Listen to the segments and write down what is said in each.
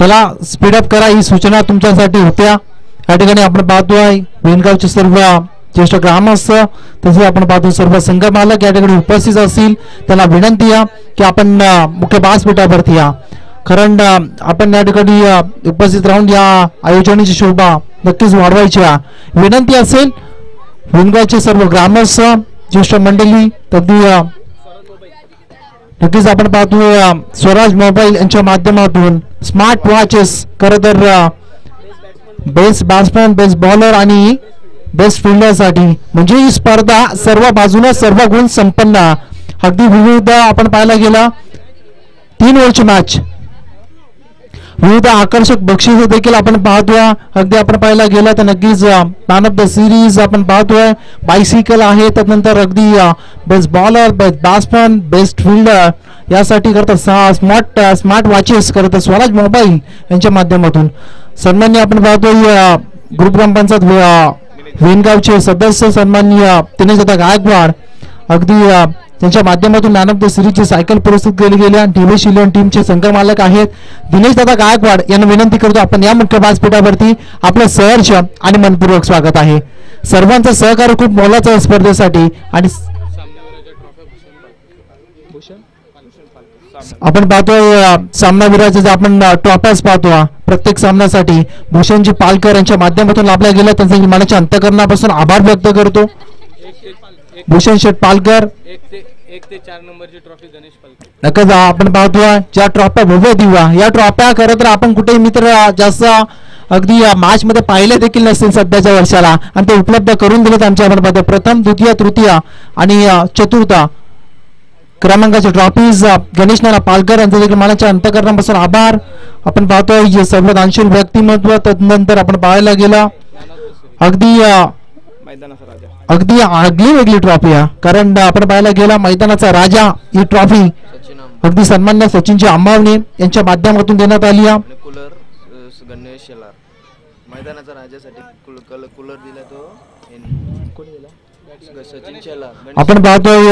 चला स्पीडअप करा, ही सूचना तुमच्यासाठी होत्या। या ठिकाणी आपण पाहतोय वेणगावचे सर्व ज्येष्ठ ग्रामस्थ तसेच आपण पाहतो सर्व संघ मालक या ठिकाणी उपस्थित असतील। त्यांना विनंती आहे की आपण मुख्य व्यासपीठावरती या, कारण आपण या ठिकाणी उपस्थित राहून या आयोजनाची शोभा नक्कीच वाढवायची आहे। विनंती असेल वेणगावचे सर्व ग्रामस्थ ज्येष्ठ मंडळी नक्कीच आपण पाहतो स्वराज मोबाईल यांच्या माध्यमातून स्मार्ट वॉचेस खरं तर बेस्ट बॅट्समॅन, बेस्ट बॉलर आणि बेस्ट फिल्डर साठी म्हणजे ही स्पर्धा सर्व बाजूने सर्व गुण संपन्न अगदी विविध आपण पाहायला गेला 3 ओव्हरची मॅच, विविध आकर्षक बक्षीस देखील आपण पाहतोय। अगदी आपण पाहायला गेला तर नक्कीच मॅन ऑफ द सिरीज आपण पाहतोय, बायसिकल आहे, त्यानंतर अगदी best bowler, best batsman, best fielder यासाठी करता स्मार्ट वॉचेस करता स्वराज मोबाईल यांच्या माध्यमातून सन्मान्य आपण पाहतोय ग्रुप ग्रामपंचायत वेणगावचे सदस्य सन्माननीय दिनेशदादा गायकवाड अगदी त्यांच्या माध्यमातून मॅन ऑफ द सिरीजची सायकल पुरस्कृत केली गेल्या। टीव्ही इलेव्हन टीमचे संघ मालक आहेत दिनेशदादा गायकवाड यांना विनंती करतो आपण या मुख्य व्यासपीठावरती आपलं सहर्ष आणि मनपूर्वक स्वागत आहे। सर्वांचं सहकार्य खूप मोलाचं स्पर्धेसाठी आणि आपण पाहतोय सामनावीराचे आपण ट्रॉफीज पाहतो प्रत्येक सामन्यासाठी भूषणजी पालकर यांच्या माध्यमातून लाभल्या गेल्या, त्यांचे मनाच्या अंतःकरणापासून आभार व्यक्त करतो। भूषण शेठ पालकर 1 ते 4 नंबरची ट्रॉफी गणेश पालकर नक्कीच आपण पाहतोय ज्या ट्रॉफ्या भव्य दिवा या ट्रॉफ्या खरं तर आपण कुठेही मित्र जास्त अगदी मॅच मध्ये पाहिले देखील नसतील सध्याच्या वर्षाला आणि ते उपलब्ध करून दिलेत आमच्या आपण पाहतो प्रथम द्वितीय तृतीय आणि चतुर्थ क्रमांकाचे ट्रॉफीज गणेश नाना पालकर यांचे देखील मनाच्या अंतःकरणापासून आभार। आपण पाहतोय सर्व दानशील व्यक्तिमत्व तदनंतर आपण पाहायला गेला अगदी आगली वेगळी ट्रॉफी आहे, कारण आपण पाहायला गेला मैदानाचा राजा ही ट्रॉफी अगदी सन्मान्य सचिनजी आंबावणे यांच्या माध्यमातून देण्यात आली आहे। गणेश शेलार मैदानाचा राजासाठी कूलर दिला तो सचिन शेलार। आपण पाहतोय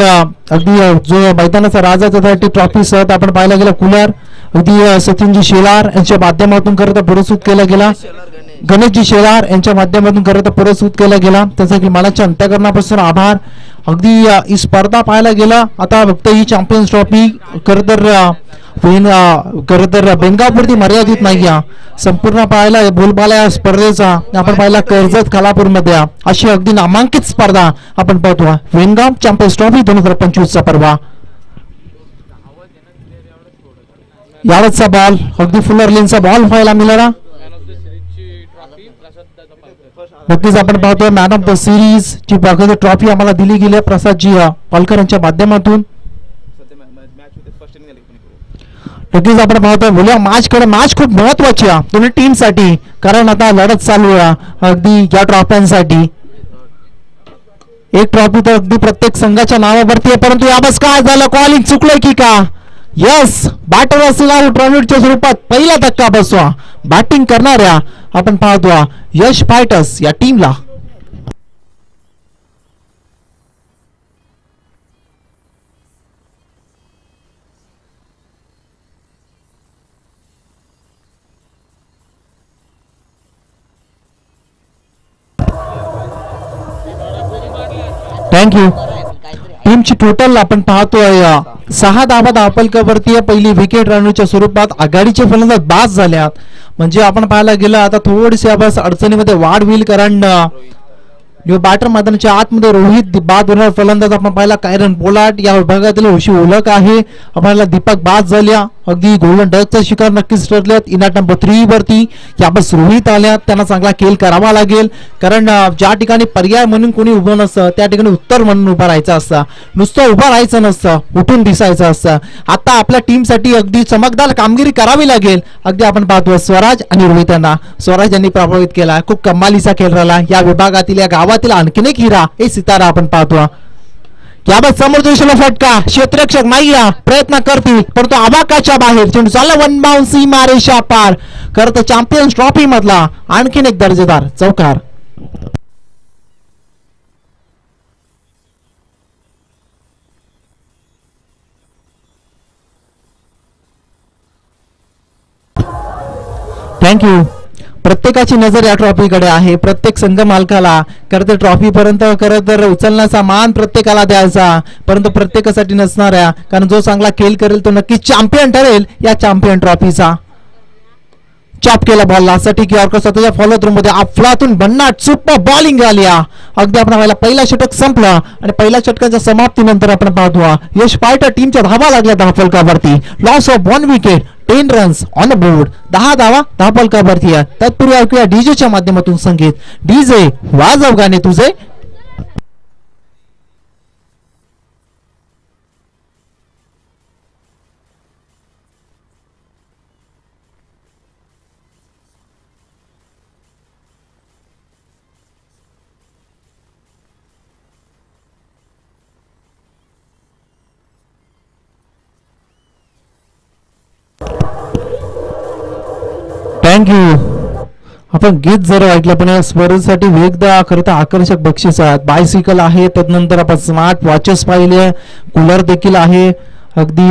अगदी जो मैदानाचा राजासाठी ट्रॉफी सह आपण पाहायला गेला कूलर अगदी सचिनजी शेलार यांच्या माध्यमातून करता पुरस्कृत केला गेला, गणेशजी शेलार यांच्या माध्यमातून करता पुरस्कृत केला गेला, त्यासाठी मनाच्या अंतःकरणापासून आभार। अगदी ही स्पर्धा पाहायला गेला आता फक्त ही चॅम्पियन्स ट्रॉफी खरं तर बेंगापूरती मर्यादित नाही संपूर्ण पाहायला बोलबाला या स्पर्धेचा आपण पाहिला कर्जत खालापूरमध्ये अशी अगदी नामांकित स्पर्धा आपण पाहतो वेणगाव चॅम्पियन्स ट्रॉफी 2025 चा पर्व। यावरचा बॉल अगदी फुलर लेनचा बॉल व्हायला मिळाला। नक्कीच आपण पाहतोय मॅन ऑफ द सिरीज ची ट्रॉफी आम्हाला दिली गेली प्रसादजी पालकर यांच्या माध्यमातून। नक्कीच आपण पाहतोय बोलूया मॅच खूप महत्वाची आहे दोन्ही टीम साठी, कारण आता लढत चालू आहे अगदी या ट्रॉफ्यांसाठी। एक ट्रॉफी तर अगदी प्रत्येक संघाच्या नावावरती आहे, परंतु यावेळेस काय झालं, कॉलिंग चुकलंय की का? यस, बॅटर असलेल्या टॉर्नेटच्या स्वरूपात पहिला धक्का बसवा बॅटिंग करणाऱ्या आपण पाहतो यश फायटर्स या टीमला। थँक्यू। टीमची टोटल आपण पाहतोय 6 धावा धावफलकावरती पहिली विकेट रणूच्या स्वरूपात आघाडीचे फलंदाज बाद झाल्यात, म्हणजे आपण पाहायला गेलं आता थोडीशी अडचणीमध्ये वाढ होईल, कारण बॅटर मैदानाच्या आतमध्ये रोहित बाद होणार फलंदाज आपण पाहिला कायरन पोलार्ड या विभागातील हुशी ओळख आहे आपल्याला दीपक बाद झाल्या अगदी गोल्डन डकचा शिकार नक्कीच ठरल्यात। इनाट नंबर 3 वरती याबस रोहित आल्या, त्यांना चांगला खेळ करावा लागेल, कारण ज्या ठिकाणी पर्याय म्हणून कोणी उभं नसतं त्या ठिकाणी उत्तर म्हणून उभं राहायचं असतं, नुसतं उभं राहायचं नसतं, उठून दिसायचं असतं। आता आपल्या टीमसाठी अगदी चमकदार कामगिरी करावी लागेल। अगदी आपण पाहतो स्वराज आणि रोहित यांना स्वराज यांनी प्रभावित केला, खूप कमालीचा खेळ राहिला या विभागातील या गावातील आणखीन एक हिरा हे सितारा आपण पाहतो। याबाबत समोर दिशेला फटका क्षेत्ररक्षक नाही प्रयत्न करतील परंतु आबाकाच्या बाहेर चेंडू चालला वन बाउन्स सीमारेषा पार करत चॅम्पियन्स ट्रॉफी मधला आणखीन एक दर्जेदार चौकार। थँक्यू. प्रत्येकाची नजर या ट्रॉफीकडे आहे. प्रत्येक संघ मालकाला खरं तर ट्रॉफी पर्यंत खरं तर उचलण्याचा मान प्रत्येकाला द्यायचा, परंतु प्रत्येकासाठी नसणाऱ्या, कारण जो चांगला खेळ करेल तो नक्कीच चॅम्पियन ठरेल या चॅम्पियन ट्रॉफीचा. चॉप केला बॉलला साठी की ऑर्कर स्वतःच्या फॉलो थ्रू मध्ये अफलातून भन्नाट सुपर बॉलिंग आली. अगदी आपण पाहिला पहिला षटक संपला आणि पहिल्या षटकाच्या समाप्तीनंतर आपण पाहतो यश पार्टर टीमच्या धावा लागल्या 10 फलकावरती. Loss of 1 wicket, 10 runs on board, 10 धावा 10 फलकावरती. तत्पूर्वी ऐकूया डीजेच्या माध्यमातून संगीत. डीजे वाजव गाणे तुझे. थँक्यू. आपण गीत जर ऐकलं पण या स्पर्धेसाठी वेगदा खरं तर आकर्षक बक्षीस आहेत. बायसिकल आहे, त्यानंतर आपण स्मार्ट वॉचेस पाहिले, कूलर देखील आहे, अगदी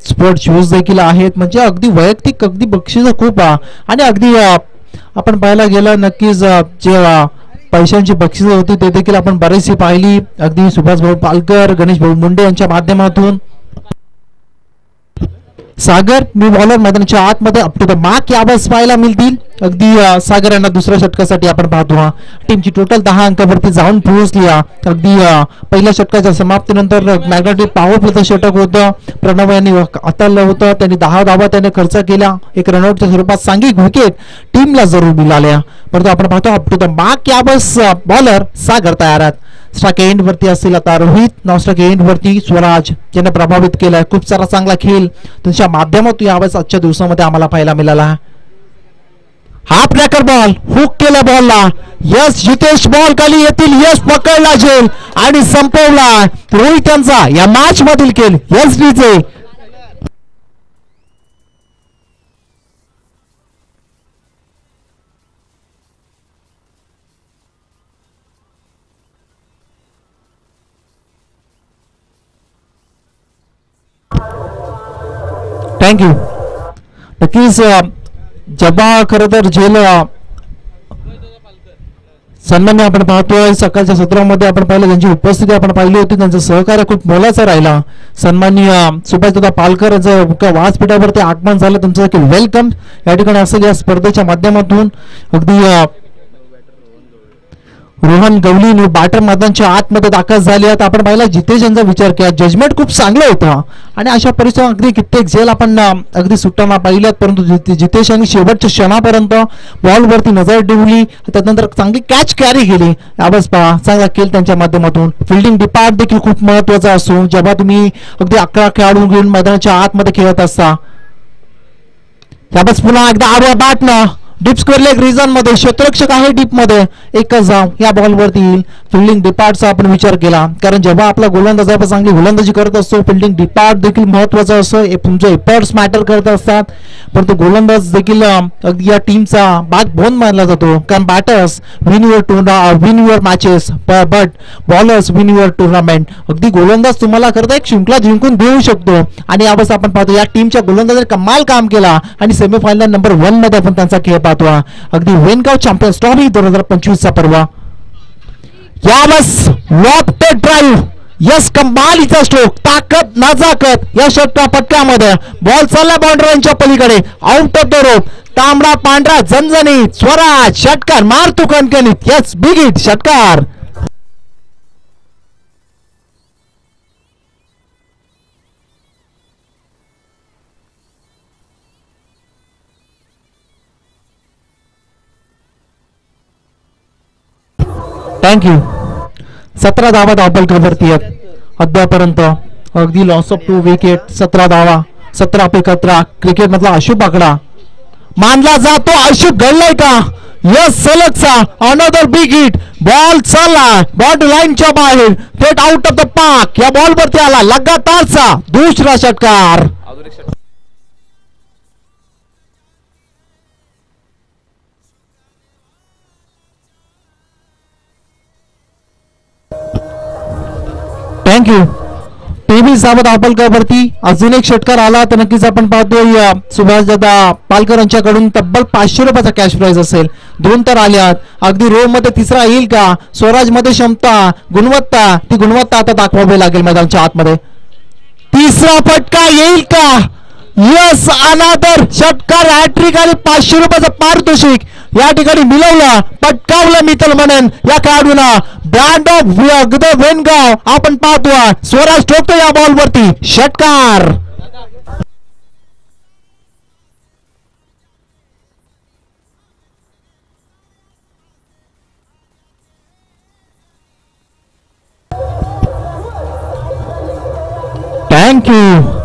स्पोर्ट शूज देखील आहेत. म्हणजे अगदी वैयक्तिक अगदी बक्षीस खूप आणि अगदी आपण पाहायला गेलं नक्कीच जे पैशांची बक्षिसं होती ते देखील आपण बरेचशी पाहिली. अगदी सुभाष भाऊ पालकर, गणेश भाऊ मुंडे यांच्या माध्यमातून. सागर मी बॉलर मैदानाच्या आतमध्ये अप टू द मार्क यावेळेस पाहायला मिळतील. अगदी सागर यांना दुसऱ्या षटकासाठी आपण पाहतो टीमची टोटल 10 अंकावरती जाऊन पोहोचली. अगदी पहिल्या षटकाच्या समाप्तीनंतर मॅग्नेटिक पॉवरफुल षटक होतं. प्रणव यांनी हाताळलं होतं, त्यांनी 10 धावा त्याने खर्च केल्या. एक रनआउटच्या स्वरूपात सांघिक विकेट टीमला जरूर मिळाल्या. परंतु आपण पाहतो अप टू द मार्क यावेळेस बॉलर सागर तयार आहेत. स्ट्राइक एंड वरती असतील आता रोहित, नॉन स्ट्राइक एंड वरती स्वराज ज्यांना प्रभावित केलाय. खूप सारा चांगला खेळ त्यांच्या माध्यमातून यावेळेस आजच्या दिवसामध्ये आम्हाला पाहायला मिळाला. हाफ ब्रेकर बॉल हुक केला बॉलला. यस जितेश बॉल खाली येतील. यस पकडला झेल आणि संपवला रोहित यांचा या मॅच मधील खेळ. Yes DJ thank you. नक्कीच जेव्हा खरं तर झेल सन्मान्य आपण पाहतोय सकाळच्या सत्रामध्ये आपण पाहिलं त्यांची उपस्थिती आपण पाहिली होती. त्यांचं सहकार्य खूप मोलाचा राहिला. सन्माननीय सुभाषदादा पालकर यांचं व्यासपीठावरती आगमन झालं. तुमचं देखील वेलकम या ठिकाणी असेल या स्पर्धेच्या माध्यमातून. अगदी रोहन गवली बॅटर मैदानाच्या आतमध्ये दाखल झाले आहेत. आपण पाहिला जितेश यांचा विचार केला, जजमेंट खूप चांगलं होतं आणि अशा परिस्थितीत अगदी कित्येक झेल आपण अगदी सुटताना पाहिल्यात. परंतु जितेश यांनी शेवटच्या क्षणापर्यंत बॉलवरती नजर ठेवली, त्यानंतर चांगली कॅच कॅरी केली. यावेळेस पहा चांगला खेळ त्यांच्या माध्यमातून. फिल्डिंग डिपार्ट देखील खूप महत्वाचा असतो जेव्हा तुम्ही अगदी 11 खेळाडू घेऊन मैदानाच्या आतमध्ये खेळत असता. यावेळेस पुन्हा एकदा आडवा बॅटनं डीप स्क्वेअर लेग रिजन मध्ये क्षेत्ररक्षक आहे डीप मध्ये एकच जाव या बॉलवरती येईल. फिल्डिंग डिपार्टचा आपण विचार केला, कारण जेव्हा आपला गोलंदाज आपण चांगली गोलंदाजी करत असतो फिल्डिंग डिपार्ट देखील महत्वाचा असतो. तुमचे एफर्ट्स मॅटर करत असतात, परंतु गोलंदाज देखील अगदी या टीमचा बॅकबोन मानला जातो. कारण batters win your matches but bowlers win your tournament. अगदी गोलंदाज तुम्हाला खरं एक शृंखला जिंकून देऊ शकतो आणि यावेळेस आपण पाहतो या टीमच्या गोलंदाजाने कमाल काम केला आणि सेमीफायनल नंबर 1 मध्ये आपण त्यांचा खेळ पाहतो. अगदी वेनगाव चॅम्पियन्स ट्रॉफी 2025 चा पर्व. यावेळेस लॉफ्टेड ड्राईव्ह, यस कमालीचा स्ट्रोक, ताकद नजाकत या षटकापटकामध्ये बॉल चालला बाउंड्रीच्या पलीकडे आउट ऑफ द रोप. तांबडा पांढरा झणझणीत स्वराज षटकार मारतो कणकणीत. यस बिग हिट षटकार. थँक्यू. 17 धावा धावपलकावरती आहेत अद्यापर्यंत. अगदी लॉस ऑफ 2 विकेट, 17 धावा, 17 क्रिकेट मधला अशुभ आकडा मानला जातो. अशुभ घडलाय का? यस सलगचा अनदर बिग हिट. बॉल चालला बॉर्डर लाईनच्या बाहेर थेट आउट ऑफ द पार्क. या बॉल वरती आला लगातारचा दुसरा षटकार. थँक्यू. तेवीस धावा धावफलकावरती अजून एक षटकार आला तर नक्कीच आपण पाहतोय सुभाष दादा पालकर यांच्याकडून तब्बल 500 रुपयाचा कॅश प्राइज असेल. दोन तर आल्यात. अगदी रो मध्ये तिसरा येईल का? स्वराज मध्ये क्षमता गुणवत्ता ती गुणवत्ता आता दाखवावी लागेल मैदानाच्या आतमध्ये. तिसरा फटका येईल का? यस अनादर षटकार हॅट्रिक आणि 500 रुपयाचं पारितोषिक या ठिकाणी मिळवला पटकावलं मी तर म्हणेन या खेळाडूला. ब्रँड ऑफ द वेनगाव आपण पाहतो स्वराज ठोकतो या बॉलवरती षटकार. थँक्यू.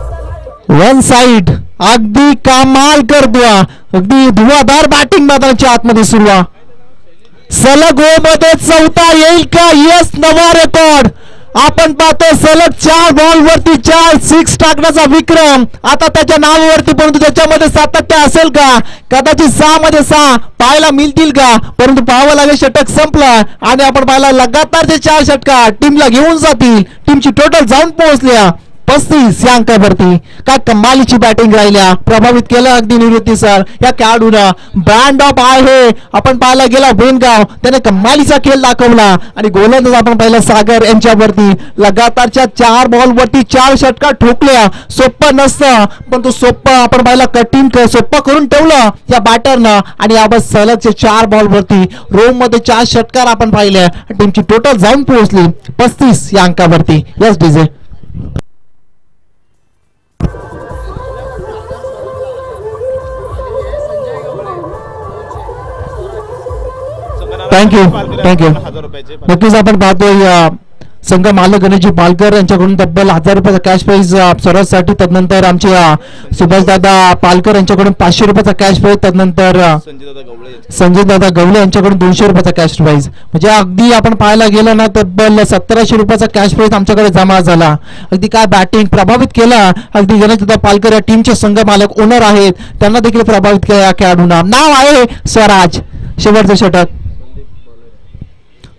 वन साइड अगदी कमाल करतो. अगदी धुवाधार बॅटिंग मैदानाच्या आतमध्ये सुरू. सलग ओ मध्ये चौथा येईल का? यस नवा रेकॉर्ड आपण पाहतो. सलग 4 बॉलवरती 4 सिक्स टाकण्याचा विक्रम आता त्याच्या नावावरती. परंतु त्याच्यामध्ये सातत्य असेल का? कदाचित 6 मध्ये 6 पाहायला मिळतील का? परंतु पाहावं लागेल. षटक संपला आणि आपण पाहायला लगातारचे 4 षटकार टीमला घेऊन जातील. टीमची टोटल जाऊन पोहोचल्या 35 या अंकावरती. काय कमालीची बॅटिंग राहिल्या. प्रभावित केलं अगदी निवृत्ती सर या खेळाडूला. ब्रँड ऑफ आहे आपण पाहायला गेला वेनगाव. त्याने कमालीचा खेळ दाखवला आणि गोलंदाज आपण पाहिलं सागर यांच्यावरती. लगातारच्या 4 बॉलवरती 4 षटकार ठोकल्या. सोपं नसतं पण तो सोपं आपण पाहिलं कठीण सोपं करून ठेवलं या बॅटरनं. आणि यावर सलगचे 4 बॉलवरती रोम मध्ये 4 षटकार आपण पाहिले. टीमची टोटल जाऊन पोहोचली 35 या अंकावरती. Yes DJ. थँक्यू. नक्कीच आपण पाहतोय संघ मालक गणेशजी पालकर यांच्याकडून तब्बल 1000 रुपयाचा कॅश प्राइज स्वराजसाठी. तदनंतर आमचे सुभाषदादा पालकर यांच्याकडून 500 रुपयाचा कॅश प्राइज. तदनंतर संजय दादा गवळे यांच्याकडून 200 रुपयाचा कॅश प्राइज. म्हणजे अगदी आपण पाहायला गेलं ना तब्बल 1700 रुपयाचा कॅश प्राइज आमच्याकडे जमा झाला. अगदी काय बॅटिंग प्रभावित केला. अगदी गणेशदादा पालकर या टीमचे संघ मालक ओनर आहेत. त्यांना देखील प्रभावित केला. या खेळाडूंना नाव आहे स्वराज. शेवटचं षटक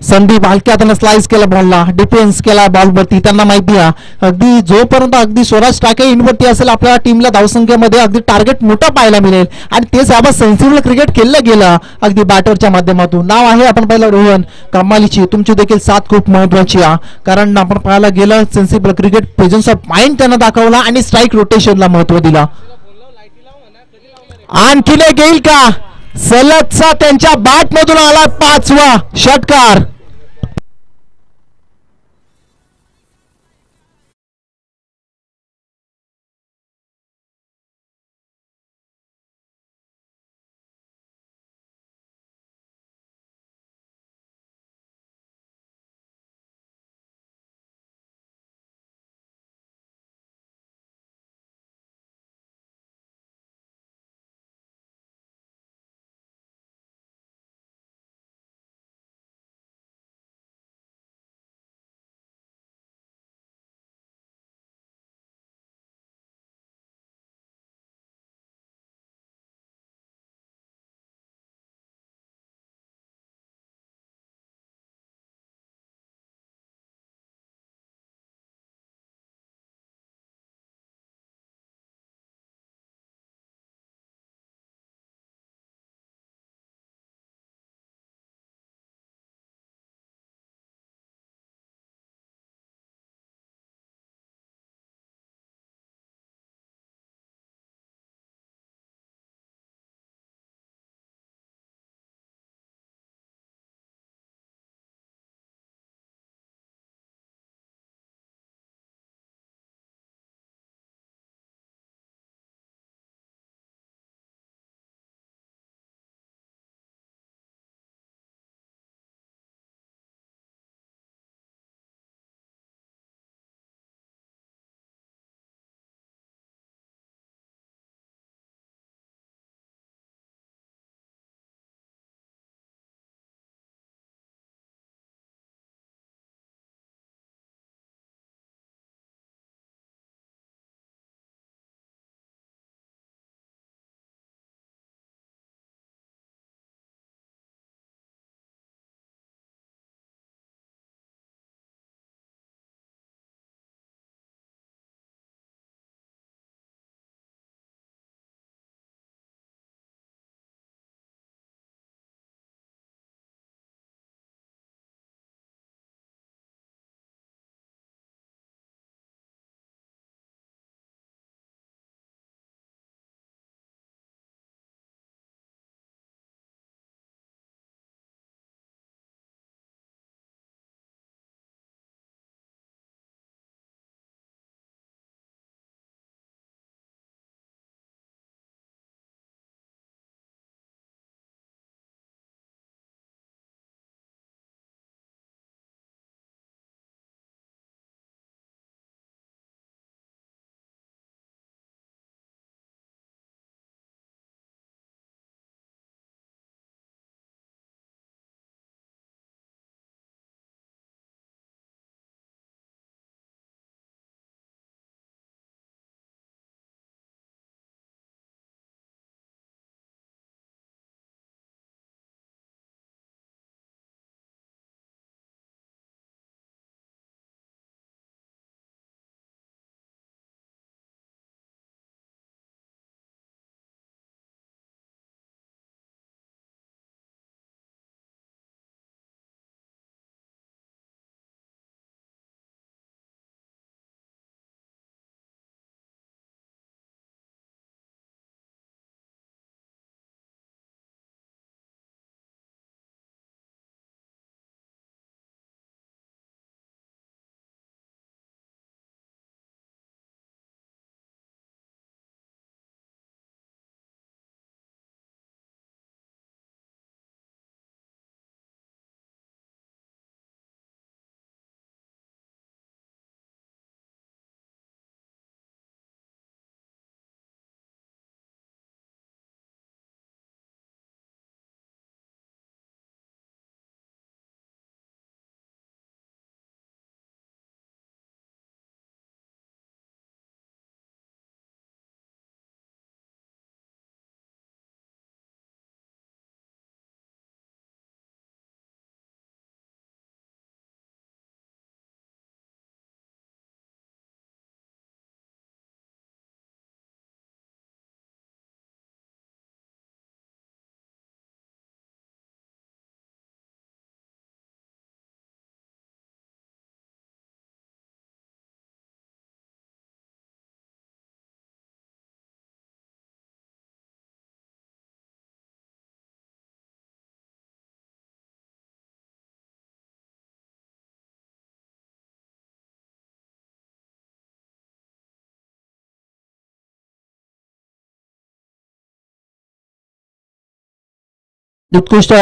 संदीप हलक्या हाताने स्लाइस केला बॉलला. डिफेन्स केला बॉलवरती. त्यांना माहिती आहे अगदी जोपर्यंत अगदी स्वराज टाके इनवरती असेल आपल्या टीमला धावसंख्येमध्ये अगदी टार्गेट मोठा पाहायला मिळेल. आणि ते साबा सेन्सिबल क्रिकेट केलं गेलं अगदी बॅटरच्या माध्यमातून. नाव आहे आपण पाहिलं रोहन. कमालीची तुमची देखील साथ खूप महत्वाची आहे. कारण आपण पाहायला गेलं sensible cricket presence of mind त्यांना दाखवला आणि स्ट्राईक रोटेशनला महत्व दिला. आणखीन एक येईल का? सलगचा त्यांच्या बॅट मधून आला 5वा षटकार. उत्कृष्ट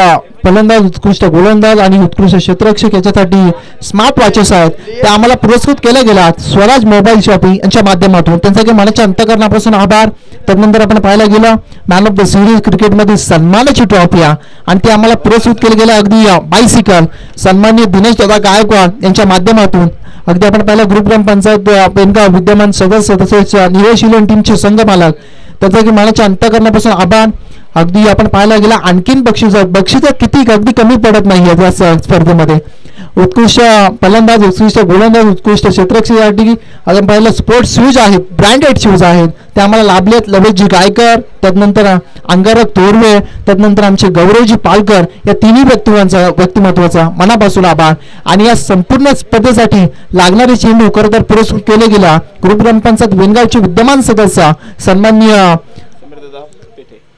फलंदाज, उत्कृष्ट गोलंदाज आणि उत्कृष्ट क्षेत्ररक्षक याच्यासाठी स्मार्ट वॉचेस आहेत ते आम्हाला पुरस्कृत केल्या गेल्यात स्वराज मोबाईल शॉपिंग यांच्या माध्यमातून. त्यांचा काही मनाच्या अंतकरणापासून आभार. त्यानंतर आपण पाहायला गेलं मॅन ऑफ द सिरीज क्रिकेटमध्ये सन्मानाची ट्रॉफी आणि ते आम्हाला पुरस्कृत केले गेलं अगदी बायसिकल सन्माननीय दिनेश दादा गायकवाड यांच्या माध्यमातून. अगदी आपण पाहिलं ग्रुप ग्रामपंचायत पेनगाव विद्यमान सदस्य तसेच निवेश इलेव्हन टीमचे संघ मालक त्याचा की मनाच्या अंतकरणापासून आभार. अगदी आपण पाहायला गेला आणखीन बक्षीस किती अगदी कमी पडत नाही या स्पर्धेमध्ये. उत्कृष्ट फलंदाज, उत्कृष्ट गोलंदाज, उत्कृष्ट क्षेत्ररक्षकासाठी आपण पाहिलं स्पोर्ट्स शूज आहेत, ब्रँडेड शूज आहेत ते आम्हाला लाभलेत. लवेशजी गायकर, त्यानंतर अंगारक तोरवे, त्यानंतर आमचे गौरवजी पालकर या तिन्ही व्यक्तिमत्वाचा मनापासून आभार. आणि या संपूर्ण स्पर्धेसाठी लागणारे चेंडू खरं तर पुरस्कृत केले गेला ग्रुप ग्रामपंचायत वेनगावचे विद्यमान सदस्य सन्माननीय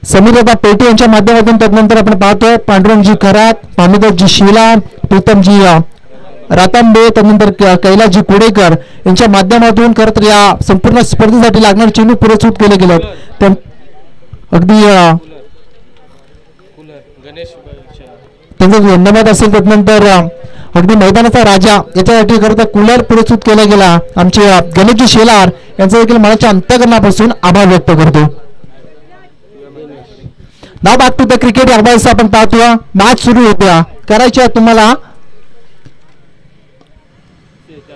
समीरदा पेटे यांच्या माध्यमातून. त्यानंतर आपण पाहतोय पांडुरंगजी खरात, भानुदासजी शिला, प्रीतमजी रातांबे, त्यानंतर कैलासजी कुडेकर यांच्या माध्यमातून खरं तर या संपूर्ण स्पर्धेसाठी लागणारे चेंडू पुरस्कृत केले गेले. अगदी त्यांचा धन्यवाद असेल. त्यानंतर अगदी मैदानाचा राजा याच्यासाठी खरं तर कूलर पुरस्कृत केला गेला आमचे गणेशजी शेलार यांचा देखील मनाच्या अंतकरणापासून आभार व्यक्त करतो. नाव बॅक टू द क्रिकेट यावेळेस आपण पाहतो मॅच सुरू होत्या करायच्या तुम्हाला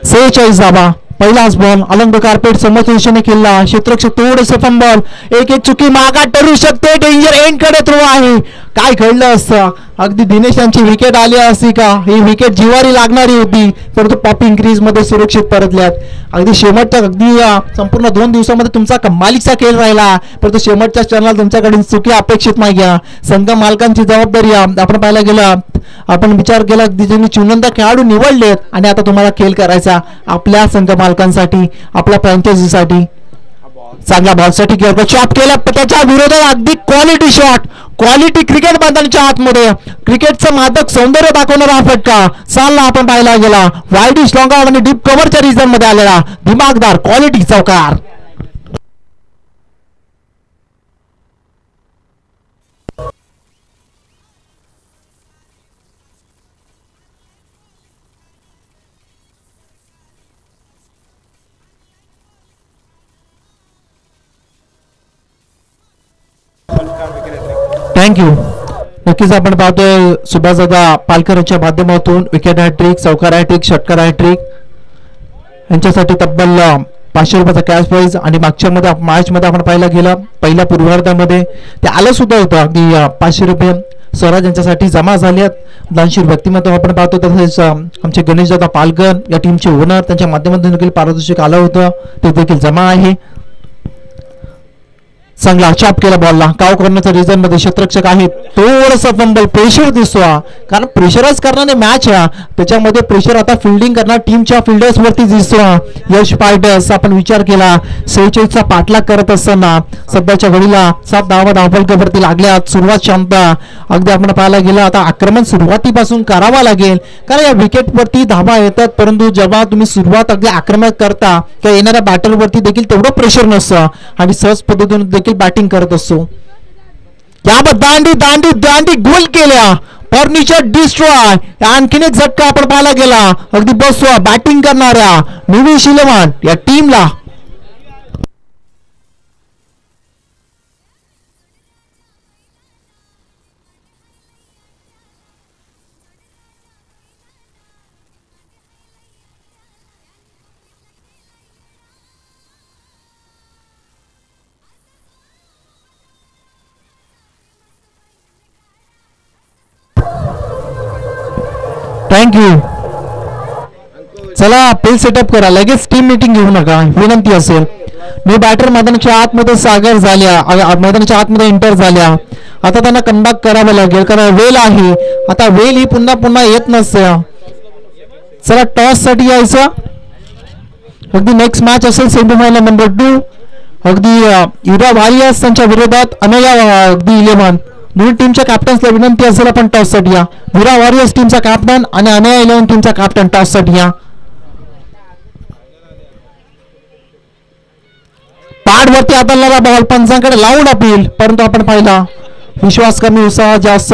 46 धावा. पहिलाच बॉल अलंग कार्पेट समोर दिशेने खेळला, क्षेत्ररक्षक थोडेसे फंबल, एक चुकी मागा ठरू शकते, डेंजर एंड कडे थ्रो आहे. काय घडलं असतं अगदी दिनेश यांची विकेट आली असती का? ही विकेट जिवारी लागणारी होती परंतु पॉपिंग क्रीज मध्ये सुरक्षित परतल्यात. अगदी शेवटच्या अगदी संपूर्ण 2 दिवसामध्ये तुमचा कमालीचा खेळ राहिला परंतु शेवटच्या क्षणाला तुमच्याकडून चुकी अपेक्षित नाही घ्या. संघ मालकांची जबाबदारी आपण पाहायला गेलं आपण विचार केला ज्यांनी चुनंदा खेळाडू निवडलेत आणि आता तुम्हाला खेळ करायचा आपल्या संघ मालकांसाठी आपल्या फ्रँचायझीसाठी. चांगला बॉलसाठी चॉप केला त्याच्या विरोधात अगदी क्वालिटी शॉट, क्वालिटी क्रिकेट मैदानाच्या आतमध्ये क्रिकेटचं मादक सौंदर्य दाखवणारा हा फटका चालला आपण पाहायला गेला वाईड स्ट्रॉंग आणि डीप कव्हरच्या रिजन मध्ये आलेला दिमागदार क्वालिटी चौकार. थँक्यू. नक्कीच आपण पाहतोय सुभाषदादा पालकर यांच्या माध्यमातून विकेट हॅट्रिक, चौकार हॅट्रिक, षटकार हॅट्रिक यांच्यासाठी तब्बल 500 रुपयाचा कॅश प्राइज. आणि मागच्या मॅच मध्ये आपण पाहायला गेलं पहिल्या पूर्वार्धामध्ये ते आलं सुद्धा होतं अगदी 500 रुपये स्वराज यांच्यासाठी जमा झाले आहेत. दानशीर व्यक्तिमत्व आपण पाहतो तसेच आमचे गणेशदादा पालकर या टीमचे ओनर त्यांच्या माध्यमातून देखील पारितोषिक आलं होतं ते देखील जमा आहे. चांगला चॉप केला बॉलला काव करण्याच्या रिझन मध्ये क्षेत्ररक्षक आहेत थोडंसं फंबल प्रेशर दिसतो कारण प्रेशराइज करणारे मॅच आहे त्याच्यामध्ये प्रेशर आता फिल्डिंग करणार टीमच्या फिल्डर्स वरती दिसतो. यश फायटर्स आपण विचार केला 46 चा पाठलाग करत असताना सध्याच्या घडीला 7 धावा धावफलकावरती लागल्यात. सुरुवात क्षमता अगदी आपण पाहायला गेलं आता आक्रमण सुरुवातीपासून करावा लागेल कारण या विकेट वरती धावा येतात परंतु जेव्हा तुम्ही सुरुवात अगदी आक्रमक करता किंवा येणाऱ्या बॅटर वरती देखील तेवढं प्रेशर नसतं आणि सहज पद्धतीने देखील बॅटिंग करत असतो. यावर दांडी दांडी दांडी गोल केल्या फर्निचर डिस्ट्रॉय आणखीन एक झटका आपण पाहायला गेला अगदी बसवा बॅटिंग करणाऱ्या निवेश इलेव्हन या टीमला. थँक्यू. चला पेल सेटअप करा लगेच टीम मीटिंग घेऊ नका विनंती असेल. न्यू बॅटर मैदानाच्या आतमध्ये सागर झाल्या मैदानाच्या आतमध्ये एंटर झाल्या आता त्यांना कमबॅक करावं लागेल कारण वेल आहे आता वेल ही पुन्हा पुन्हा येत नसते. चला टॉस साठी यायचं अगदी नेक्स्ट मॅच असेल सेमीफायनल नंबर 2 अगदी युरा वॉरियर्स त्यांच्या विरोधात अनया अगदी 11 दोन्ही टीमच्या कॅप्टन्सला विनंती असेल आपण टॉस साठी या. विरा वॉरियर्स टीमचा कॅप्टन आणि अनया 11 टीमचा कॅप्टन टॉस साठी या. पॅड वरती आदळणारा बॉल पंचांकडे लावून अपील परंतु आपण पाहिला विश्वास कमी उत्साह जास्त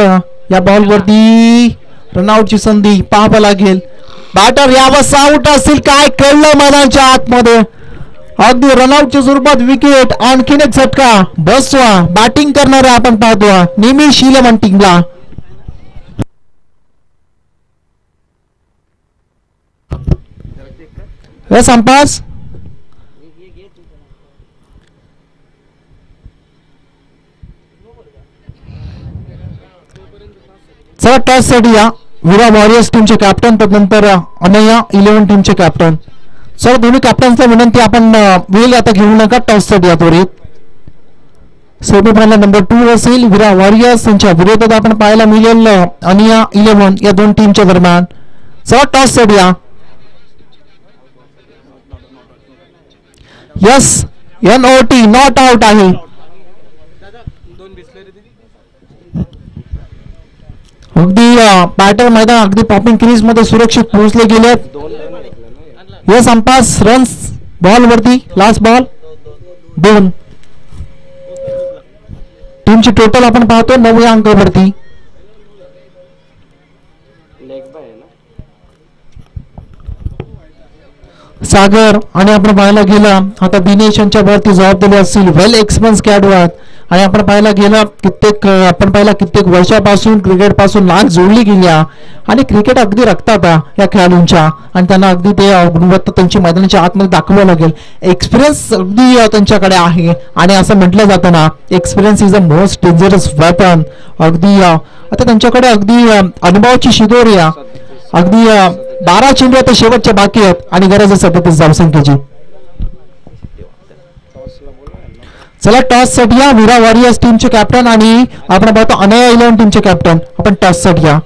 या बॉलवरती रनआउटची संधी पाहावं लागेल. बॅटर यावेळेस आउट असतील काय कळलं मैदानाच्या आतमध्ये. अगदी रनआउटच्या स्वरूपात विकेट. आणखीन एक झटका बसवा. बॅटिंग करणारे आपण पाहतो निमिष इलेव्हन टीमला. संपास चला टॉस साठी या. विरा वॉरियर्स टीमचे कॅप्टन त्यानंतर अनया 11 टीमचे कॅप्टन. सर दोन्ही कॅप्टन्सला विनंती आपण वेळ आता घेऊ नका टॉस साठी या त्वरित. सेमीफायनल नंबर 2 असेल विरा वॉरियर्स यांच्या विरोधात आपण पाहायला मिळेल अनिया 11 या दोन टीमच्या दरम्यान. चला टॉस साठी या. यस NOT नॉट आउट आहे. अगदी बॅटर मैदान अगदी पॉपिंग क्रीज मध्ये सुरक्षित पोहोचले गेलेत. यस अंपास रन्स बॉल वरती लास्ट बॉल 2. टीमची टोटल आपण पाहतो 9 या अंकावरती. सागर आणि आपण पाहायला गेला आता दिनेश यांच्या वरती जबाबदारी असतील वेल एक्सपिरियन्स कॅडवर. आणि आपण पाहायला गेला कित्येक वर्षापासून क्रिकेट पासून लाग जोडली गेल्या आणि क्रिकेट अगदी रक्तात या खेळाडूंच्या आणि त्यांना अगदी ते गुणवत्ता त्यांची मैदानाच्या आतमध्ये दाखवावं लागेल. एक्सपिरियन्स अगदी त्यांच्याकडे आहे आणि असं म्हटलं जातं ना experience is a most dangerous weapon. अगदी आता त्यांच्याकडे अगदी अनुभवाची शिदोरी अगदी 12 चेंडू आता शेवटच्या बाकी आहेत आणि गरज आहे 37 धावसंख्येची. चला टॉस साठी या. विरा वॉरियर्स टीमचे कॅप्टन आणि आपण पाहतो अनया 11 टीमचे कॅप्टन. आपण टॉस साठी या.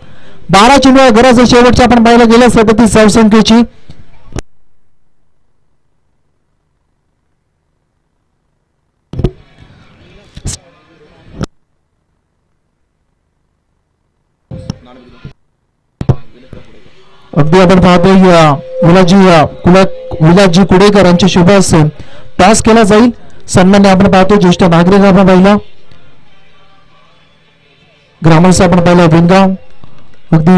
12 चेंडू गरज आहे शेवटच्या आपण पाहायला गेल्या 37 धावसंख्येची. अगदी आपण पाहतो विलासजी कुडेकर यांचे शुभ हस्ते टॉस केला जाईल. सन्मान्य आपण पाहतो ज्येष्ठ नागरिक आपण पाहिला ग्रामस्थ आपण पाहिला बिनगाव अगदी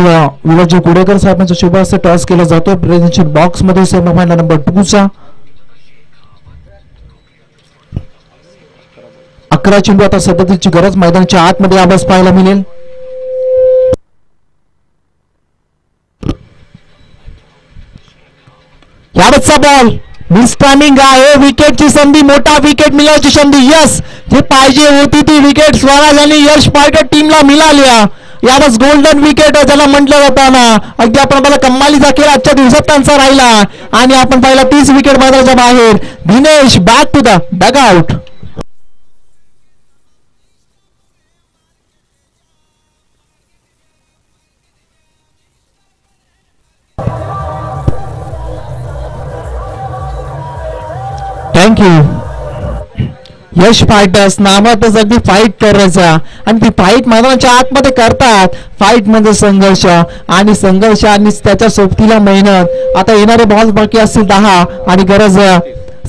विलासजी कुडेकर साहेबांचा शुभ हस्ते टॉस केला जातो. प्रेझेंटेशन बॉक्स मध्ये सेमीफायनल नंबर 2 चा 11 चेंडू आता 37 ची गरज मैदानाच्या आतमध्ये आवाज पाहायला मिळेल. यावतचा बॉल मिस टायमिंग आहे. विकेटची संधी मोठा विकेट मिळवण्याची संधी. यस जी पाहिजे होती ती विकेट स्वराज आणि यश पार्कर टीमला मिळाली. यावत गोल्डन विकेट ज्याला म्हटलं जातं ना अगदी आपण पाहिला कमालीचा खेळ आजच्या दिवसात त्यांचा राहिला आणि आपण पाहिला 30 विकेट मैदानाच्या बाहेर. Dinesh back to the dugout. Thank you. Yash fighters नावातच अगदी फाईट करायचा आणि ती फाईट मैदानाच्या आतमध्ये करतात. फाईट म्हणजे संघर्ष आणि संघर्ष आणि त्याच्या सोबतीला मेहनत. आता येणारे बॉल बाकी असतील 10 आणि गरज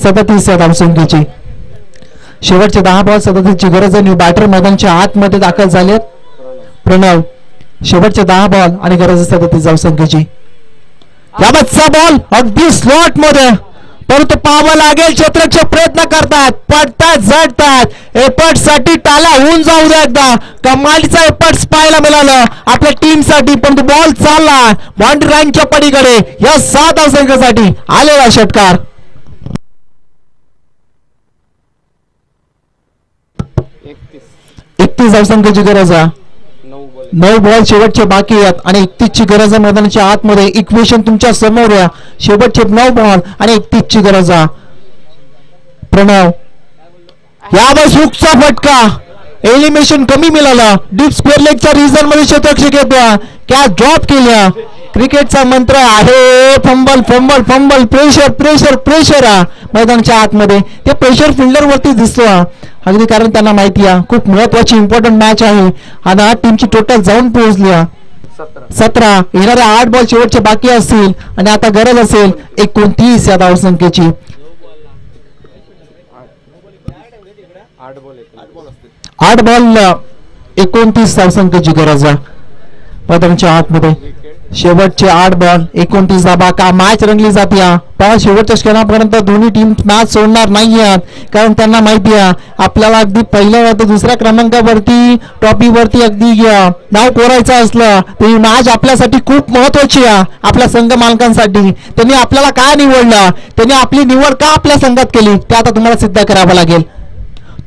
37 धावसंख्येची. शेवटचे 10 बॉल 37 ची गरज आहे. बॅटर मैदानाच्या आतमध्ये दाखल झालेत. प्रणव शेवटचे 10 बॉल आणि गरज 37 धावसंख्येची. याबाबतचा बॉल अगदी स्लॉट मध्ये परंतु पाहावं लागेल. क्षेत्ररक्षक प्रयत्न करतात पडतात झडतात एफर्ट साठी टाला होऊन जाऊ द्या. एकदा कमालीचा एफर्ट्स पाहायला मिळालं आपल्या टीम साठी परंतु बॉल चालला बाउंड्री लाईनच्या पलीकडे. या 7 धावसंख्येसाठी आलेला षटकार. 31 धावसंख्येची गरज आहे. 9 बॉल शेवटचे बाकी आहेत आणि 31 ची गरज आहे मैदानाच्या आतमध्ये. इक्वेशन तुमच्या समोर आहे. शेवटचे 9 बॉल आणि 31 ची गरज आहे. प्रणव यावर हुकचा फटका एलिमिनेशन कमी मिळाला. डीप स्क्वेअर लेगच्या रिजन मध्ये क्षेत्ररक्षक येतो. कॅच ड्रॉप केल्या. क्रिकेटचा मंत्र आहे fumble fumble fumble pressure pressure pressure मैदानाच्या आतमध्ये. ते प्रेशर फिल्डर वरती दिसतो अगदी कारण त्यांना माहिती आहे खूप महत्वाची इम्पॉर्टंट मॅच आहे. आणि टीमची टोटल जाऊन पोहोचली 17. येणाऱ्या 8 बॉल शेवटचे बाकी असतील आणि आता गरज असेल 29 या धावसंख्येची. 8 बॉल 29 धावसंख्येची गरज आहे. मैदानाच्या आतमध्ये शेवटचे 8 बॉल 29 धाबा का मॅच रंगली जाते पण शेवटच्या क्षणापर्यंत दोन्ही टीम मॅच सोडणार नाही आहेत कारण त्यांना माहिती आहे आपल्याला अगदी पहिल्या व दुसऱ्या क्रमांकावरती ट्रॉफीवरती अगदी नाव कोरायचं असलं तरी मॅच आपल्यासाठी खूप महत्वाची आहे आपल्या संघ मालकांसाठी त्यांनी आपल्याला का निवडलं त्यांनी आपली निवड का आपल्या संघात केली ते आता तुम्हाला सिद्ध करावं लागेल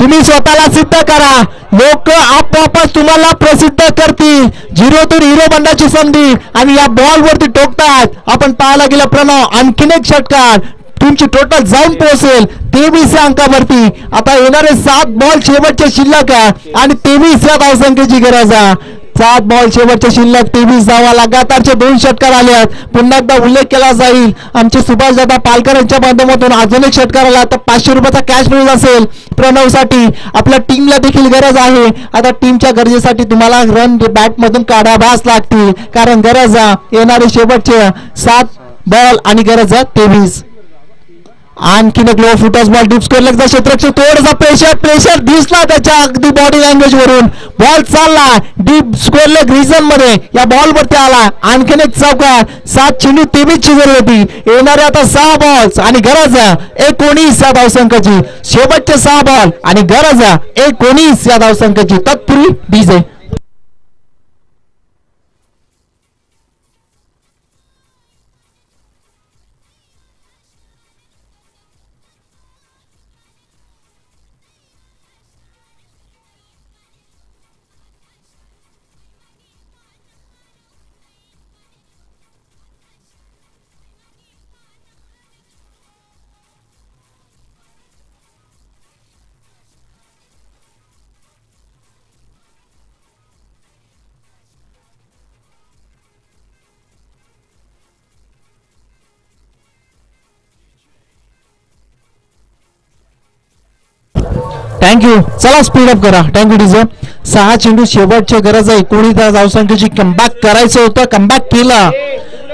तुम्ही स्वतःला सिद्ध करा लोक आपोआपच तुम्हाला प्रसिद्ध करतील 0तून हिरो बनण्याची संधी आणि या बॉल वरती टोकतात आपण पाहायला गेलं प्रणव आणखीन एक षटकार तुमची टोटल जाऊन पोहोचेल 23 अंकावरती आता येणारे 7 बॉल शेवटचे शिल्लक आणि 23 या धावसंख्येची गरज आहे 7 बॉल शेवटचे शिल्लक 23 धावा लगातारचे 2 षटकार आले आहेत पुन्हा एकदा उल्लेख केला जाईल आमचे सुभाष दादा पालकर यांच्या माध्यमातून अजून एक षटकार आला तर 500 रुपयाचा कॅश प्राइज असेल प्रणव साठी आपल्या टीमला देखील गरज आहे आता टीमच्या गरजेसाठी तुम्हाला रन बॅट मधून काढावाच लागतील कारण गरज येणारे शेवटचे 7 बॉल आणि गरज 23 आणखीन एक low footers ball deep square लेगचा क्षेत्ररक्षक थोडासा प्रेशर दिसला त्याच्या अगदी बॉडी लँग्वेज वरून बॉल चालला डीप स्कोर लेग रिजन मध्ये या बॉल वरती आला आणखीन एक चौकार 7 चेंडू 23 ची गरज होती येणारे आता 6 बॉल्स आणि गरज 19 या धावसंख्येची शेवटचे 6 बॉल आणि गरज 19 या धावसंख्येची तत्पूर्वी डीजे थँक्यू चला स्पीड अप करा थँक्यू डीजे 6 चेंडू शेवटची गरज आहे 19 धावसंख्येची कमबॅक करायचं होतं कमबॅक केला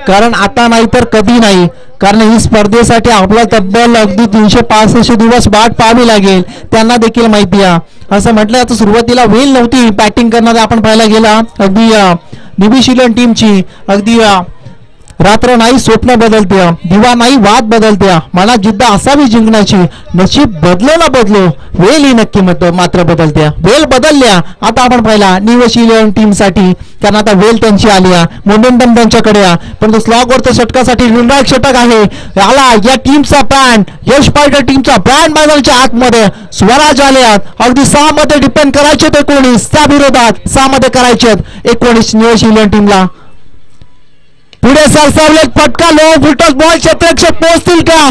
कारण आता नाही तर कधी नाही कारण ही स्पर्धेसाठी आपला तब्बल अगदी 365 दिवस वाट पाहावी लागेल त्यांना देखील माहिती आहे असं म्हटलं आता सुरुवातीला वेळ नव्हती बॅटिंग करणारे आपण पाहायला गेला अगदी न्यूझीलंड टीमची अगदी रात्र नाही स्वप्न बदलते दिवा नाही वाद बदलते मला जिद्द असावी जिंकण्याची नशीब बदलो ना बदलो वेळ ही नक्की मात्र बदलते वेळ बदलल्या आता आपण पाहिला न्यूझीलंड टीम साठी कारण आता वेळ त्यांची आली मोमेंटम त्यांच्याकडे परंतु स्लॉग वरच्या षटकासाठी निर्णायक षटक आहे आला या टीमचा ब्रँड यश फायटर टीमचा ब्रँड मैदानाच्या आतमध्ये स्वराज आले अगदी 6 मध्ये डिपेंड करायचे 19 त्या विरोधात 6 मध्ये करायचे 19 न्यूझीलंड टीमला पुढे सरसावले फटका लो फुटबॉल बॉल क्षेत्ररक्षक पोहोचतील का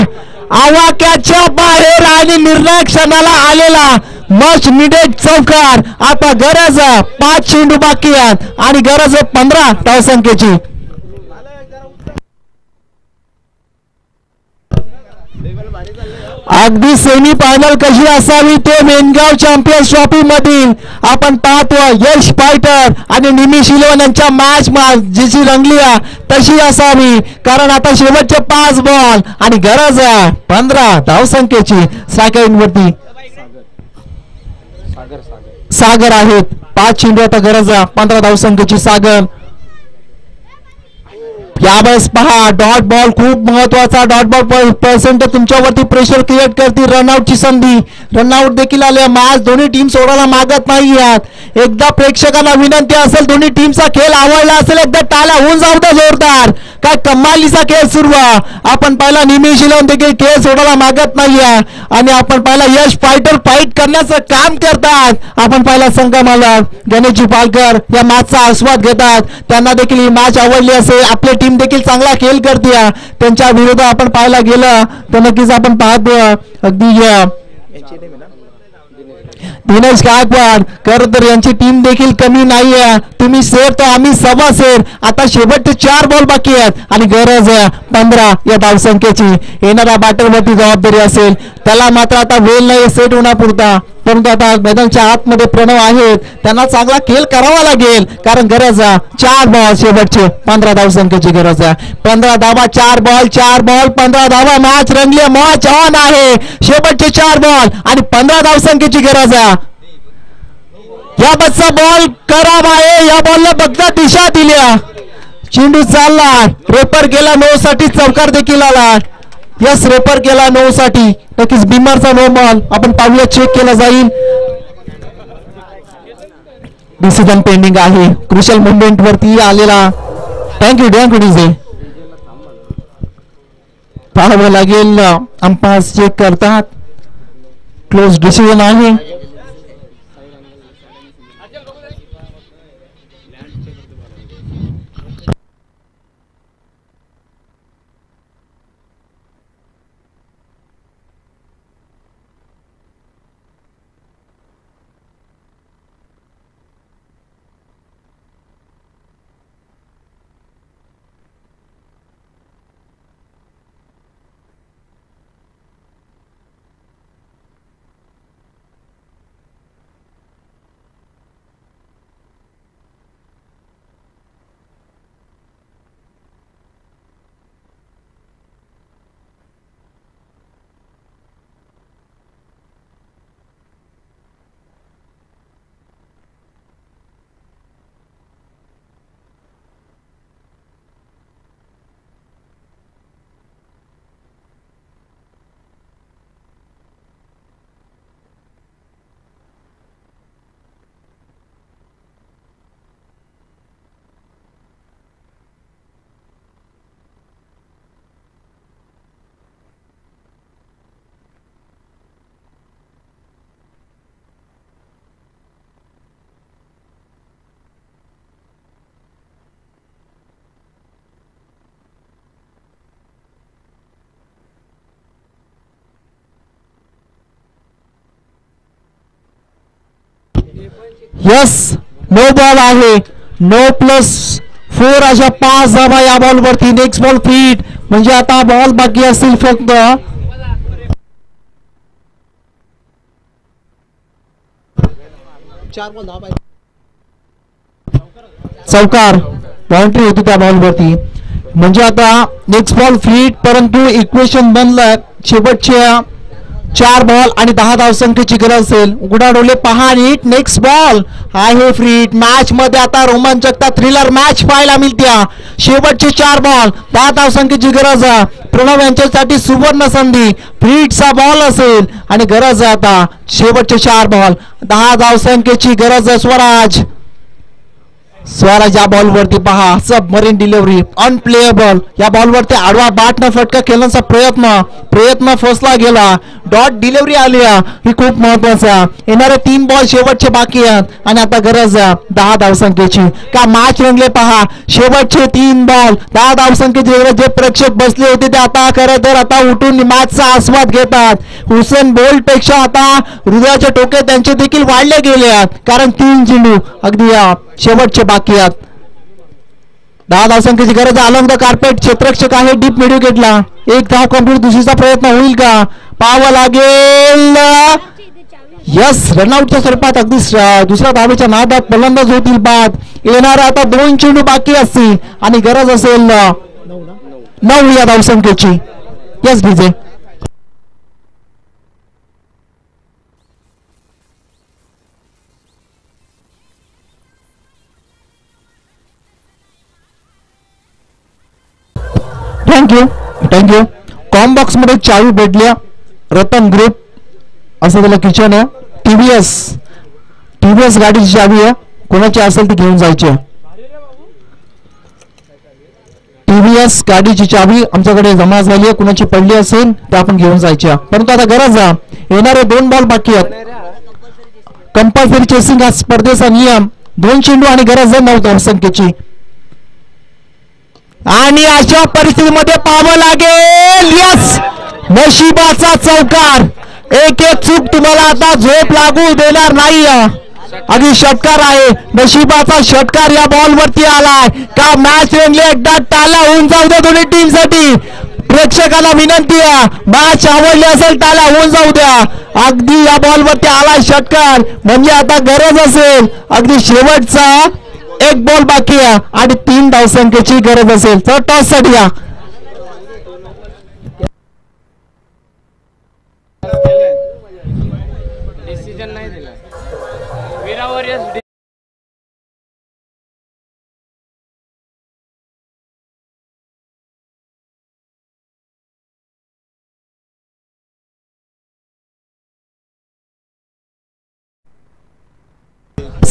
आवाक्याच्या बाहेर आणि निर्णायक क्षणाला आलेला मच निडेड चौकार आता गरज 5 चेंडू बाकी आहेत आणि गरज 15 धावसंख्येची अगदी सेमी फायनल कशी असावी ते मेनगाव चॅम्पियन्स ट्रॉफी मधील आपण पाहतो यश फायटर आणि निमी शिलोन यांच्या मॅच जिची रंगली तशी असावी कारण आता शेवटचे 5 बॉल आणि गरज 15 धावसंख्येची सायकलवरती सागर आहेत 5 चेंडू आता गरज 15 धावसंख्येची सागर यावेळेस पहा डॉट बॉल खूप महत्वाचा डॉट बॉल पर्सेंट तुमच्यावरती प्रेशर क्रिएट करते रनआउटची संधी रनआउट देखील आले मॅच दोन्ही टीम सोडायला मागत नाही आहेत एकदा प्रेक्षकांना विनंती असेल दोन्ही टीमचा खेळ आवडला असेल एकदा टाळ्या होऊन जाऊ द्या जोरदार काय कमालीचा खेळ सुरू आपण पाहिला निमी शिलोन देखील खेळ सोडायला मागत नाहीये आणि आपण पाहिला यश फायटर फाईट करण्याचं काम करतात आपण पाहिला संघ मालक गणेशजी पालकर या मॅचचा आस्वाद घेतात त्यांना देखील ही मॅच आवडली असेल आपली टीम देखील चांगला खेळ करते त्यांच्या विरोधात आपण पाहायला गेलं तर नक्कीच आपण पाहतो अगदी दिनेश गायकवाड खरं तर यांची टीम देखील कमी नाहीये तुम्ही सेर तर आम्ही सवा सेर आता शेवटचे 4 बॉल बाकी आहेत आणि गरज 15 या धावसंख्येची येणाऱ्या बॅटरवरती जबाबदारी असेल त्याला मात्र आता वेळ नाही सेट होण्यापुरता परंतु आता मैदानाच्या आतमध्ये प्रणव आहेत त्यांना चांगला खेळ करावा लागेल कारण गरज 4 बॉल शेवटचे 15 धावसंख्येची गरज 15 धावा 4 बॉल 15 धावा मॅच रंगली मॅच ऑन आहे शेवटचे 4 बॉल आणि 15 धावसंख्येची गरज या बसचा बॉल खराब आहे. या बॉलला बदला दिशा दिल्या. चेंडू चालला. रेपर गेला 9 साठी. चौकार देखील आला. यस रेपर केला 9 साठी. नक्कीच बिमारचा नो बॉल आपण पाहूया. चेक केला जाईल. डिसिजन पेंडिंग आहे. क्रुशियल मुवमेंट वरती आलेला. Thank you DJ. पाहावं लागेल. अंपायर चेक करतात. क्लोज डिसिजन आहे. यस नो बॉल आहे. 9+4 अशा 5 धावा या बॉल वरती. नेक्स्ट बॉल फीट म्हणजे आता बॉल बाकी असतील फक्त 4 बॉल. चौकार बाउंड्री होती त्या बॉल वरती. म्हणजे आता नेक्स्ट बॉल फीट. परंतु इक्वेशन बनलं. शेवटच्या 4 बॉल आणि 10 धावसंख्येची गरज असेल. उघडाडोले पहा नीट. नेक्स्ट बॉल आहे फ्रीट. मॅच मध्ये आता रोमांचकता थ्रिलर मॅच पाहायला मिळते. शेवटचे 4 बॉल 10 धावसंख्येची गरज. प्रणव यांच्यासाठी सुवर्ण संधी. फ्रीटचा बॉल असेल आणि गरज आहे आता शेवटचे 4 बॉल 10 धावसंख्येची गरज. स्वराज या बॉल वरती पहा. Submarine delivery unplayable. या बॉल वरती आडवा बाट न फटका खेळण्याचा प्रयत्न फसला गेला. डॉट डिलिव्हरी आली. ही खूप महत्वाचा. येणारे 3 बॉल शेवटचे बाकी आहेत आणि आता गरज 10 धावसंख्येची. का मॅच रंगले पहा. शेवटचे 3 बॉल 10 धावसंख्येची गरज. जे प्रेक्षक बसले होते ते आता खरं तर आता उठून मॅचचा आस्वाद घेतात. हुसेन बोल्ट पेक्षा आता हृदयाचे टोके त्यांचे देखील वाढले गेले आहेत. कारण 3 चेंडू अगदी शेवटचे बाकी आहेत. 10 धावसंख्येची गरज. अलॉंग द कार्पेट क्षेत्ररक्षक आहे डीप मिडविकेटला. 1 धाव कंप्लीट. दुसरीचा प्रयत्न होईल का पाहावं लागेल. यस रनआउटच्या स्वरूपात अगदी दुसऱ्या धावेच्या नादात फलंदाज होतील बाद. येणारा आता 2 चेंडू बाकी असतील आणि गरज असेल 9 या धावसंख्येची. Yes DJ. Thank you. Comm box मध्ये चावी भेटल्या. रतन ग्रुप असं त्याला किचन आहे. टीव्हीएस गाडीची चावी आहे. कोणाची असेल ती घेऊन जायची. टीव्हीएस गाडीची चावी आमच्याकडे जमा झाली आहे. कुणाची पडली असेल ते आपण घेऊन जायची. परंतु आता गरज येणारे 2 बॉल बाकी आहेत. कंपल्सरी चेसिंग हा स्पर्धेचा नियम. 2 चेंडू आणि गरज 9 धावसंख्येची. आणि अशा परिस्थितीमध्ये पाहावं लागेल. यस नशिबाचा चौकार. एक चूक तुम्हाला आता झोप लागू देणार नाही. अगदी षटकार आहे. नशिबाचा षटकार या बॉल वरती आलाय. का मॅच रंगले. एकदा टाला होऊन जाऊ द्या दोन्ही टीम साठी. प्रेक्षकांना विनंती आहे. मॅच आवडली असेल टाला होऊन जाऊ द्या. अगदी या बॉल वरती आलाय षटकार. म्हणजे आता गरज असेल अगदी शेवटचा 1 बॉल बाकी आहे आणि 3 धावसंख्येची गरज असेल तर टॉस साठी या. डिसिजन नाही दिला. मेरा वॉरियर्स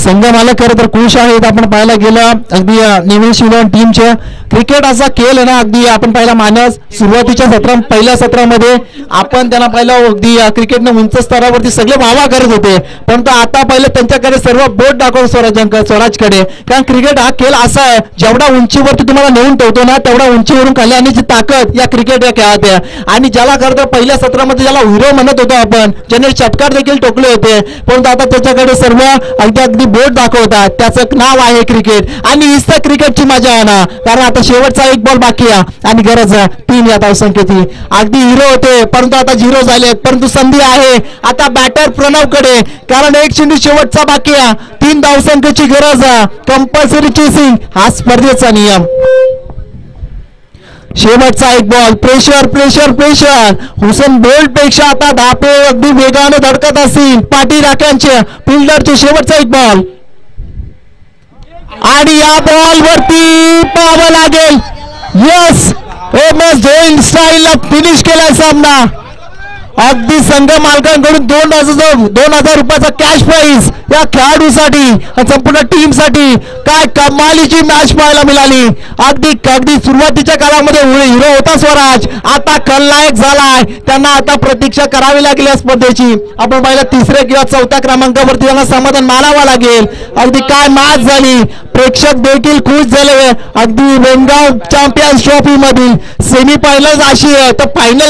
संघ मालक खरं तर खुश आहेत. आपण पाहायला गेलं अगदी नेव्ही शिवण टीमच्या क्रिकेट असा खेळ आहे ना, अगदी आपण पाहिला मानस सुरुवातीच्या पहिल्या सत्रामध्ये आपण त्यांना पाहिलं अगदी क्रिकेटनं उंच स्तरावरती सगळे वावा करत होते, परंतु आता पहिलं त्यांच्याकडे सर्व बोट दाखवतो स्वराजकडे. कारण क्रिकेट हा खेळ असा आहे जेवढा उंचीवरती तुम्हाला नेऊन ठेवतो ना तेवढा उंचीवरून खाली आणण्याची ताकद या क्रिकेट या खेळात आहे. आणि ज्याला खरं तर पहिल्या सत्रामध्ये ज्याला हिरो म्हणत होतो आपण, ज्याने षटकार देखील ठोकले होते, परंतु आता त्याच्याकडे सर्व अगदी बोट दाखवतात. त्याचं नाव आहे क्रिकेट. आणि हीच तर क्रिकेटची मजा आहे ना, कारण आता शेवटचा एक बॉल बाकी आहे आणि गरज 3 या धावसंख्येची. अगदी हिरो होते परंतु आता 0 झालेत, परंतु संधी आहे आता बॅटर प्रणवकडे, कारण एक चेंडू शेवटचा बाकी आहे. 3 धावसंख्येची गरज आहे. कंपल्सरी चेसिंग हा स्पर्धेचा नियम. शेवटचा एक ball. Pressure pressure pressure. Usain Bolt पेक्षा आता धापे अगदी वेगाने धडकत असतील पाठी राख्यांचे फिल्डरचे. शेवटचा एक बॉल आणि या बॉल वरती पाहावं लागेल. यस, एमएस धोनी स्टाईलला फिनिश केलाय सामना. अगदी संघ मालकांकडून 2,000 रुपयाचा कॅश प्राइज या खेळाडूसाठी संपूर्ण टीमसाठी. काय कमालीची मॅच पाहायला मिळाली. अगदी सुरुवातीच्या काळामध्ये हिरो होता स्वराज, आता खलनायक झालाय. त्यांना आता प्रतीक्षा करावी लागेल या स्पर्धेची. आपण पाहिलं 3ऱ्या किंवा 4थ्या क्रमांकावरती त्यांना समाधान मानावं लागेल. अगदी काय मॅच झाली. प्रेक्षक देखील खुश झाले. अगदी वेंगाव चॅम्पियन्स ट्रॉफी मधील सेमी फायनल अशी तर फायनल